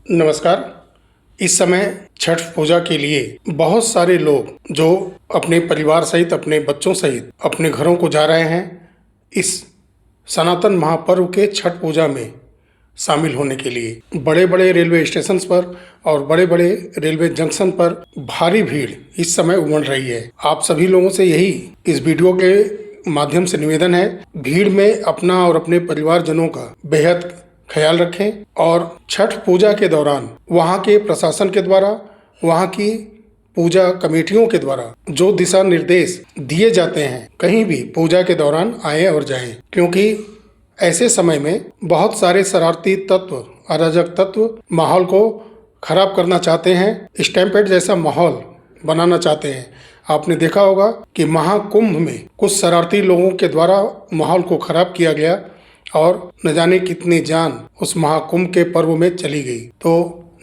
नमस्कार। इस समय छठ पूजा के लिए बहुत सारे लोग जो अपने परिवार सहित, अपने बच्चों सहित अपने घरों को जा रहे हैं इस सनातन महापर्व के छठ पूजा में शामिल होने के लिए। बड़े बड़े रेलवे स्टेशन पर और बड़े बड़े रेलवे जंक्शन पर भारी भीड़ इस समय उमड़ रही है। आप सभी लोगों से यही इस वीडियो के माध्यम से निवेदन है, भीड़ में अपना और अपने परिवारजनों का बेहद ख्याल रखें और छठ पूजा के दौरान वहाँ के प्रशासन के द्वारा, वहाँ की पूजा कमेटियों के द्वारा जो दिशा निर्देश दिए जाते हैं, कहीं भी पूजा के दौरान आए और जाएं, क्योंकि ऐसे समय में बहुत सारे शरारती तत्व, अराजक तत्व माहौल को खराब करना चाहते हैं, स्टैम्पेड जैसा माहौल बनाना चाहते हैं। आपने देखा होगा कि महाकुंभ में कुछ शरारती लोगों के द्वारा माहौल को खराब किया गया और न जाने कितनी जान उस महाकुंभ के पर्व में चली गई। तो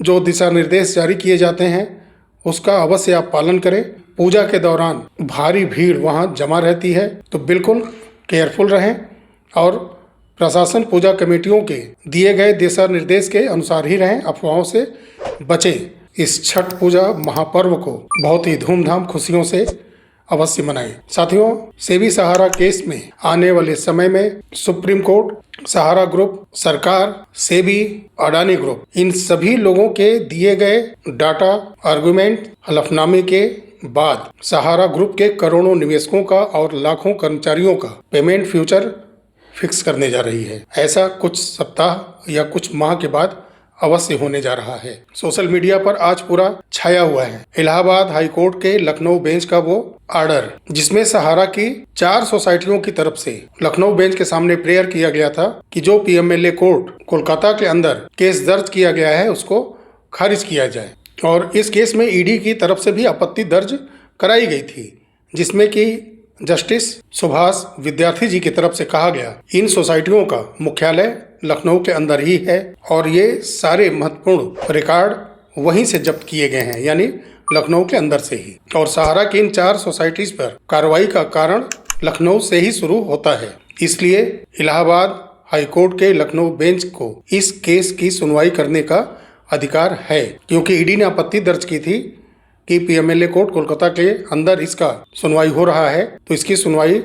जो दिशा निर्देश जारी किए जाते हैं उसका अवश्य आप पालन करें। पूजा के दौरान भारी भीड़ वहां जमा रहती है, तो बिल्कुल केयरफुल रहें और प्रशासन पूजा कमेटियों के दिए गए दिशा निर्देश के अनुसार ही रहें, अफवाहों से बचें। इस छठ पूजा महापर्व को बहुत ही धूमधाम खुशियों से अवश्य मनाएं। साथियों, सेबी सहारा केस में आने वाले समय में सुप्रीम कोर्ट, सहारा ग्रुप, सरकार, सेबी, अडानी ग्रुप, इन सभी लोगों के दिए गए डाटा, आर्गुमेंट, हलफनामे के बाद सहारा ग्रुप के करोड़ों निवेशकों का और लाखों कर्मचारियों का पेमेंट फ्यूचर फिक्स करने जा रही है। ऐसा कुछ सप्ताह या कुछ माह के बाद अवश्य होने जा रहा है। सोशल मीडिया पर आज पूरा छाया हुआ है इलाहाबाद हाई कोर्ट के लखनऊ बेंच का वो आर्डर, जिसमें सहारा की 4 सोसाइटियों की तरफ से लखनऊ बेंच के सामने प्रेयर किया गया था कि जो पीएमएलए कोर्ट कोलकाता के अंदर केस दर्ज किया गया है उसको खारिज किया जाए। और इस केस में ईडी की तरफ से भी आपत्ति दर्ज कराई गई थी, जिसमें कि जस्टिस सुभाष विद्यार्थी जी की तरफ से कहा गया इन सोसाइटियों का मुख्यालय लखनऊ के अंदर ही है और ये सारे महत्वपूर्ण रिकॉर्ड वहीं से जब्त किए गए हैं, यानी लखनऊ के अंदर से ही। और सहारा की इन 4 सोसाइटीज पर कार्रवाई का कारण लखनऊ से ही शुरू होता है, इसलिए इलाहाबाद हाई कोर्ट के लखनऊ बेंच को इस केस की सुनवाई करने का अधिकार है, क्योंकि ईडी ने आपत्ति दर्ज की थी कि पीएमएलए कोर्ट कोलकाता के अंदर इसका सुनवाई हो रहा है, तो इसकी सुनवाई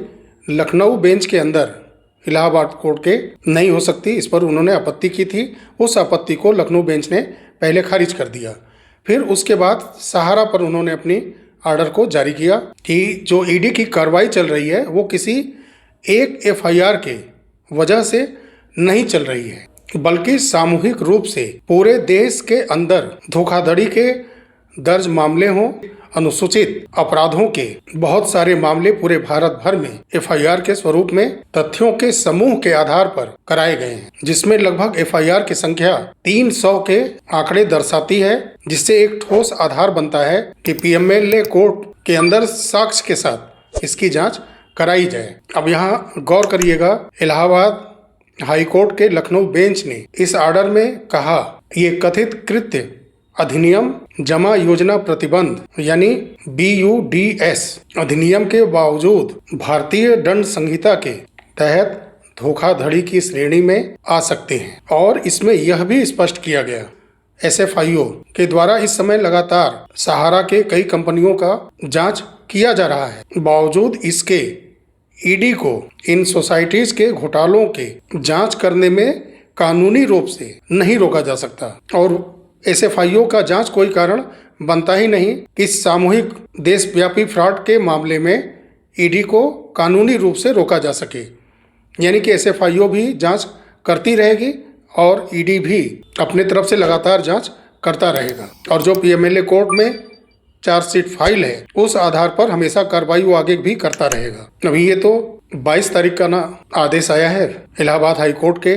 लखनऊ बेंच के अंदर इलाहाबाद कोर्ट के नहीं हो सकती। इस पर उन्होंने आपत्ति की थी। उस आपत्ति को लखनऊ बेंच ने पहले खारिज कर दिया। फिर उसके बाद सहारा पर उन्होंने अपनी आर्डर को जारी किया कि जो ईडी की कार्रवाई चल रही है वो किसी एक एफआईआर के वजह से नहीं चल रही है, बल्कि सामूहिक रूप से पूरे देश के अंदर धोखाधड़ी के दर्ज मामले हों, अनुसूचित अपराधों के बहुत सारे मामले पूरे भारत भर में एफआईआर के स्वरूप में तथ्यों के समूह के आधार पर कराए गए हैं, जिसमें लगभग एफआईआर की संख्या 300 के आंकड़े दर्शाती है, जिससे एक ठोस आधार बनता है कि पीएमएलए कोर्ट के अंदर साक्ष्य के साथ इसकी जांच कराई जाए। अब यहाँ गौर करिएगा, इलाहाबाद हाई कोर्ट के लखनऊ बेंच ने इस आर्डर में कहा, ये कथित कृत्य अधिनियम जमा योजना प्रतिबंध यानी BUDS अधिनियम के बावजूद भारतीय दंड संहिता के तहत धोखाधड़ी की श्रेणी में आ सकते हैं। और इसमें यह भी स्पष्ट किया गया, SFIO के द्वारा इस समय लगातार सहारा के कई कंपनियों का जांच किया जा रहा है, बावजूद इसके ईडी को इन सोसाइटीज के घोटालों के जांच करने में कानूनी रूप से नहीं रोका जा सकता। और SFIO का जांच कोई कारण बनता ही नहीं कि सामूहिक देशव्यापी फ्रॉड के मामले में ईडी को कानूनी रूप से रोका जा सके, यानी कि SFIO भी जांच करती रहेगी और ईडी भी अपने तरफ से लगातार जांच करता रहेगा। और जो पीएमएलए कोर्ट में चार्जशीट फाइल है उस आधार पर हमेशा कार्रवाई वो आगे भी करता रहेगा। अभी ये तो 22 तारीख का आदेश आया है इलाहाबाद हाई कोर्ट के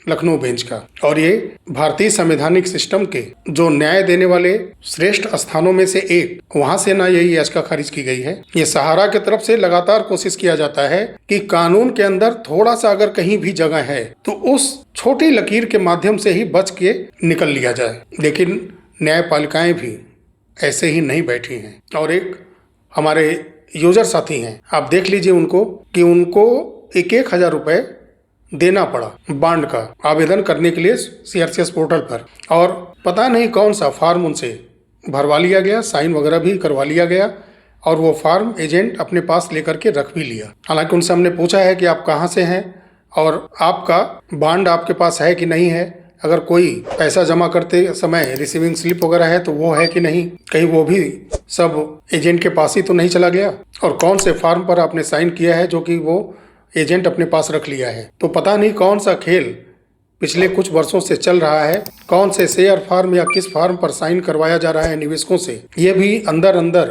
लखनऊ बेंच का, और ये भारतीय संवैधानिक सिस्टम के जो न्याय देने वाले श्रेष्ठ स्थानों में से एक, वहां से ना यही याचिका खारिज की गई है। ये सहारा की तरफ से लगातार कोशिश किया जाता है कि कानून के अंदर थोड़ा सा अगर कहीं भी जगह है तो उस छोटी लकीर के माध्यम से ही बच के निकल लिया जाए, लेकिन न्यायपालिकाएं भी ऐसे ही नहीं बैठी हैं। और एक हमारे यूजर साथी हैं, आप देख लीजिए उनको कि उनको 1,000 रुपए देना पड़ा बांड का आवेदन करने के लिए CRCS पोर्टल पर, और पता नहीं कौन सा फॉर्म उनसे भरवा लिया गया, साइन वगैरह भी करवा लिया गया और वो फॉर्म एजेंट अपने पास लेकर के रख भी लिया। हालांकि उनसे हमने पूछा है कि आप कहाँ से हैं और आपका बॉन्ड आपके पास है कि नहीं है, अगर कोई पैसा जमा करते समय रिसीविंग स्लिप वगैरह है तो वो है कि नहीं, कहीं वो भी सब एजेंट के पास ही तो नहीं चला गया, और कौन से फॉर्म पर आपने साइन किया है जो कि वो एजेंट अपने पास रख लिया है। तो पता नहीं कौन सा खेल पिछले कुछ वर्षों से चल रहा है, कौन से शेयर फार्म या किस फार्म पर साइन करवाया जा रहा है निवेशकों से, ये भी अंदर अंदर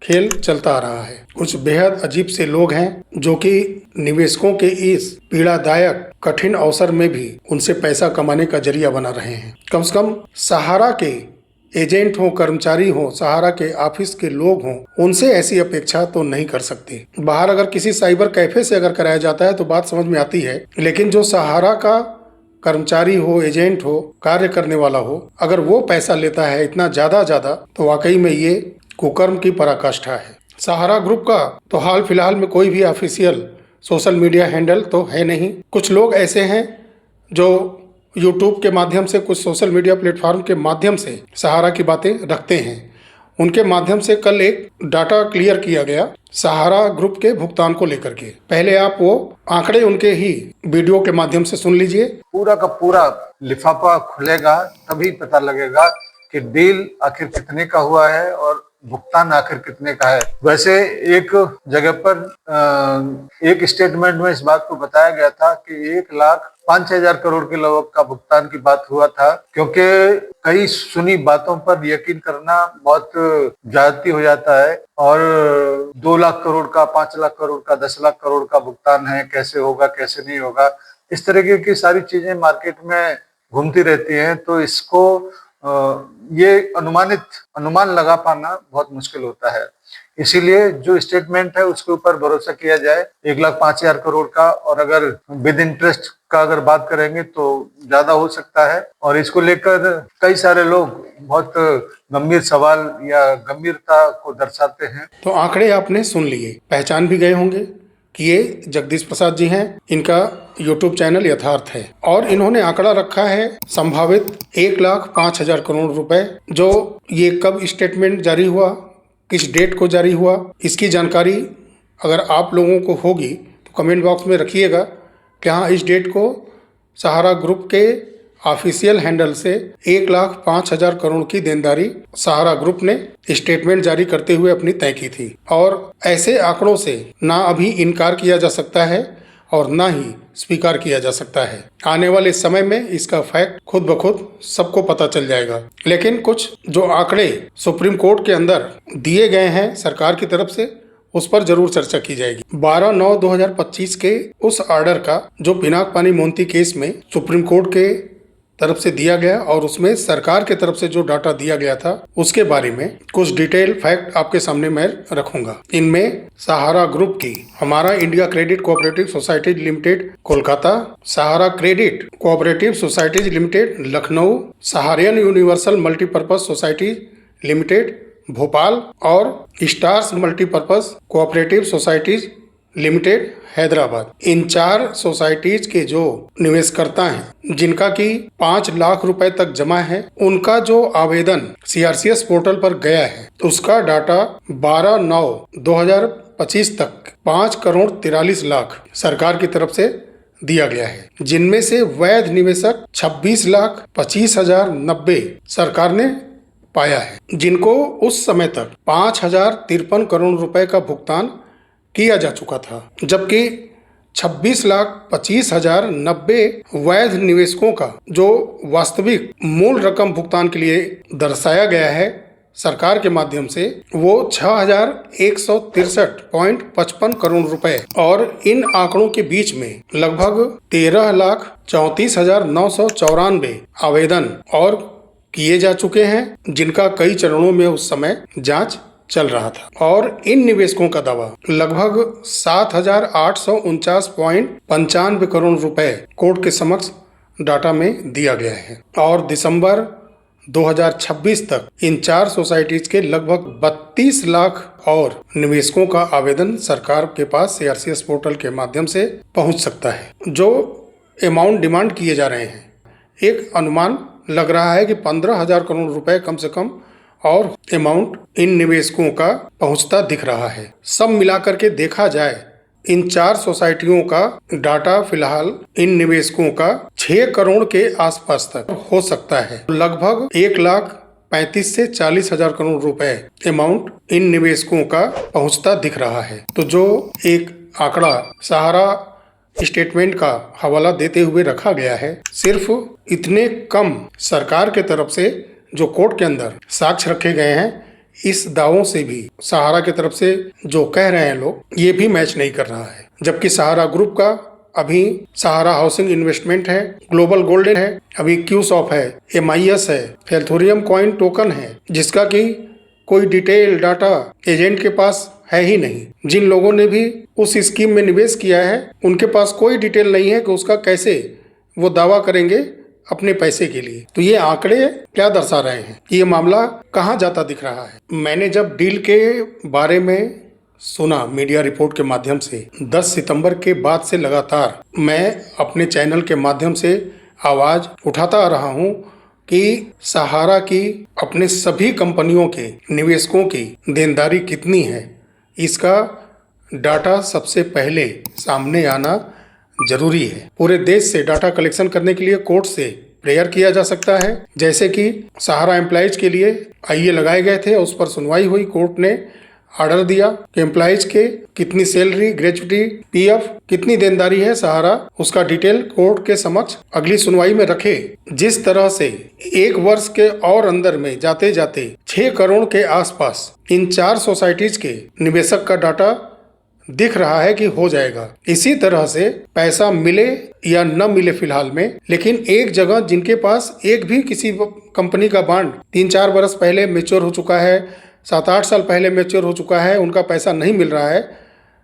खेल चलता आ रहा है। कुछ बेहद अजीब से लोग हैं जो कि निवेशकों के इस पीड़ादायक कठिन अवसर में भी उनसे पैसा कमाने का जरिया बना रहे हैं। कम से कम सहारा के एजेंट हो, कर्मचारी हो, सहारा के ऑफिस के लोग हों, उनसे ऐसी अपेक्षा तो नहीं कर सकते। बाहर अगर किसी साइबर कैफे से अगर कराया जाता है तो बात समझ में आती है, लेकिन जो सहारा का कर्मचारी हो, एजेंट हो, कार्य करने वाला हो, अगर वो पैसा लेता है इतना ज्यादा तो वाकई में ये कुकर्म की पराकाष्ठा है। सहारा ग्रुप का तो हाल फिलहाल में कोई भी ऑफिशियल सोशल मीडिया हैंडल तो है नहीं। कुछ लोग ऐसे हैं जो यूट्यूब के माध्यम से, कुछ सोशल मीडिया प्लेटफॉर्म के माध्यम से सहारा की बातें रखते हैं। उनके माध्यम से कल एक डाटा क्लियर किया गया सहारा ग्रुप के भुगतान को लेकर के। पहले आप वो आंकड़े उनके ही वीडियो के माध्यम से सुन लीजिए। पूरा का पूरा लिफाफा खुलेगा तभी पता लगेगा कि डील आखिर कितने का हुआ है और भुगतान आखिर कितने का है। वैसे एक जगह पर एक स्टेटमेंट में इस बात को बताया गया था कि 1,05,000 करोड़ के लगभग का भुगतान की बात हुआ था, क्योंकि कई सुनी बातों पर यकीन करना बहुत ज्यादती हो जाता है और 2 लाख करोड़ का, 5 लाख करोड़ का, 10 लाख करोड़ का भुगतान है, कैसे होगा कैसे नहीं होगा, इस तरीके की सारी चीजें मार्केट में घूमती रहती हैं। तो इसको ये अनुमान लगा पाना बहुत मुश्किल होता है। इसीलिए जो स्टेटमेंट है उसके ऊपर भरोसा किया जाए 1,05,000 करोड़ का, और अगर विद इंटरेस्ट का अगर बात करेंगे तो ज्यादा हो सकता है। और इसको लेकर कई सारे लोग बहुत गंभीर सवाल या गंभीरता को दर्शाते हैं। तो आंकड़े आपने सुन लिए, पहचान भी गए होंगे कि ये जगदीश प्रसाद जी हैं। इनका यूट्यूब चैनल यथार्थ है और इन्होंने आंकड़ा रखा है संभावित 1,05,000 करोड़ रुपए। जो ये कब स्टेटमेंट जारी हुआ, किस डेट को जारी हुआ, इसकी जानकारी अगर आप लोगों को होगी तो कमेंट बॉक्स में रखिएगा कि हाँ, इस डेट को सहारा ग्रुप के ऑफिशियल हैंडल से 1,05,000 करोड़ की देनदारी सहारा ग्रुप ने स्टेटमेंट जारी करते हुए अपनी तय की थी। और ऐसे आंकड़ों से ना अभी इनकार किया जा सकता है और ना ही स्वीकार किया जा सकता है। आने वाले समय में इसका फैक्ट खुद ब खुद सबको पता चल जाएगा। लेकिन कुछ जो आंकड़े सुप्रीम कोर्ट के अंदर दिए गए हैं सरकार की तरफ से, उस पर जरूर चर्चा की जाएगी। 12/9/2025 के उस ऑर्डर का जो पिनाक-पानी मोन्ती केस में सुप्रीम कोर्ट के तरफ से दिया गया और उसमें सरकार के तरफ से जो डाटा दिया गया था, उसके बारे में कुछ डिटेल फैक्ट आपके सामने मैं रखूंगा। इनमें सहारा ग्रुप की हमारा India credit cooperative societies limited Kolkata, Sahara credit cooperative societies limited Lucknow, Saharayan universal multipurpose society limited Bhopal और stars multipurpose cooperative societies limited Hyderabad. इन 4 सोसाइटीज के जो निवेशकर्ता हैं, जिनका कि 5 लाख रुपए तक जमा है, उनका जो आवेदन CRCS पोर्टल पर गया है, उसका डाटा 12/9/2025 तक 5,43,00,000 सरकार की तरफ से दिया गया है, जिनमें से वैध निवेशक 26,25,090 सरकार ने पाया है, जिनको उस समय तक 5,053 करोड़ रुपए का भुगतान किया जा चुका था। जबकि 26,25,090 वैध निवेशकों का जो वास्तविक मूल रकम भुगतान के लिए दर्शाया गया है सरकार के माध्यम से, वो 6,163.55 करोड़ रुपए। और इन आंकड़ों के बीच में लगभग 13,34,994 आवेदन और किए जा चुके हैं, जिनका कई चरणों में उस समय जांच चल रहा था। और इन निवेशकों का दावा लगभग 7,849.95 करोड़ रुपए कोर्ट के समक्ष डाटा में दिया गया है। और दिसंबर 2026 तक इन 4 सोसाइटीज के लगभग 32 लाख और निवेशकों का आवेदन सरकार के पास CRCS पोर्टल के माध्यम से पहुंच सकता है। जो अमाउंट डिमांड किए जा रहे हैं, एक अनुमान लग रहा है कि 15,000 करोड़ रुपए कम से कम और अमाउंट इन निवेशकों का पहुंचता दिख रहा है। सब मिलाकर के देखा जाए इन 4 सोसाइटियों का डाटा फिलहाल इन निवेशकों का 6 करोड़ के आसपास तक हो सकता है। लगभग 1,35,000 से 40,000 करोड़ रुपए अमाउंट इन निवेशकों का पहुंचता दिख रहा है। तो जो एक आंकड़ा सहारा स्टेटमेंट का हवाला देते हुए रखा गया है, सिर्फ इतने कम सरकार के तरफ से जो कोर्ट के अंदर साक्ष्य रखे गए हैं, इस दावों से भी सहारा की तरफ से जो कह रहे हैं लोग, ये भी मैच नहीं कर रहा है। जबकि सहारा ग्रुप का अभी सहारा हाउसिंग इन्वेस्टमेंट है, ग्लोबल गोल्डन है, अभी क्यूसॉफ है, MIS है, फेल्थोरियम कॉइन टोकन है, जिसका कि कोई डिटेल डाटा एजेंट के पास है ही नहीं। जिन लोगों ने भी उस स्कीम में निवेश किया है, उनके पास कोई डिटेल नहीं है कि उसका कैसे वो दावा करेंगे अपने पैसे के लिए। तो ये आंकड़े क्या दर्शा रहे हैं, ये मामला कहाँ जाता दिख रहा है। मैंने जब डील के बारे में सुना मीडिया रिपोर्ट के माध्यम से, 10 सितंबर के बाद से लगातार मैं अपने चैनल के माध्यम से आवाज उठाता आ रहा हूँ कि सहारा की अपने सभी कंपनियों के निवेशकों की देनदारी कितनी है, इसका डाटा सबसे पहले सामने आना जरूरी है। पूरे देश से डाटा कलेक्शन करने के लिए कोर्ट से प्रेयर किया जा सकता है। जैसे कि सहारा एम्प्लॉइज के लिए आईए लगाए गए थे, उस पर सुनवाई हुई, कोर्ट ने ऑर्डर दिया कि एम्प्लॉइज के कितनी सैलरी, ग्रेच्युटी, PF, कितनी देनदारी है सहारा, उसका डिटेल कोर्ट के समक्ष अगली सुनवाई में रखे। जिस तरह से 1 वर्ष के और अंदर में जाते जाते 6 करोड़ के आसपास इन 4 सोसाइटीज के निवेशक का डाटा दिख रहा है कि हो जाएगा। इसी तरह से पैसा मिले या न मिले फिलहाल में, लेकिन एक जगह जिनके पास एक भी किसी कंपनी का बॉन्ड 3-4 बरस पहले मैच्योर हो चुका है, 7-8 साल पहले मैच्योर हो चुका है, उनका पैसा नहीं मिल रहा है,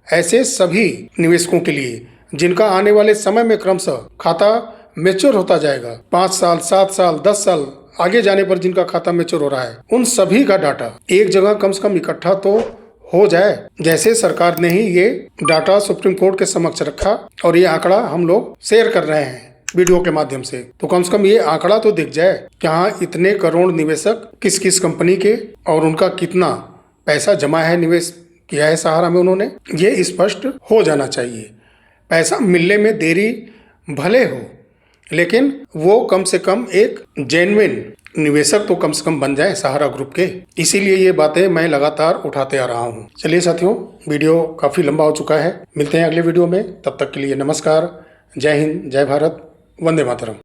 ऐसे सभी निवेशकों के लिए जिनका आने वाले समय में क्रमशः खाता मैच्योर होता जाएगा, 5 साल, 7 साल, 10 साल आगे जाने पर जिनका खाता मैच्योर हो रहा है, उन सभी का डाटा एक जगह कम से कम इकट्ठा तो हो जाए। जैसे सरकार ने ही ये डाटा सुप्रीम कोर्ट के समक्ष रखा और ये आंकड़ा हम लोग शेयर कर रहे हैं वीडियो के माध्यम से, तो कम से कम ये आंकड़ा तो दिख जाए कि हाँ, इतने करोड़ निवेशक किस किस कंपनी के और उनका कितना पैसा जमा है, निवेश किया है सहारा में उन्होंने, ये स्पष्ट हो जाना चाहिए। पैसा मिलने में देरी भले हो, लेकिन वो कम से कम एक जेन्युइन निवेशक तो कम से कम बन जाए सहारा ग्रुप के। इसीलिए ये बातें मैं लगातार उठाते आ रहा हूँ। चलिए साथियों, वीडियो काफ़ी लंबा हो चुका है, मिलते हैं अगले वीडियो में। तब तक के लिए नमस्कार, जय हिंद, जय भारत, वंदे मातरम।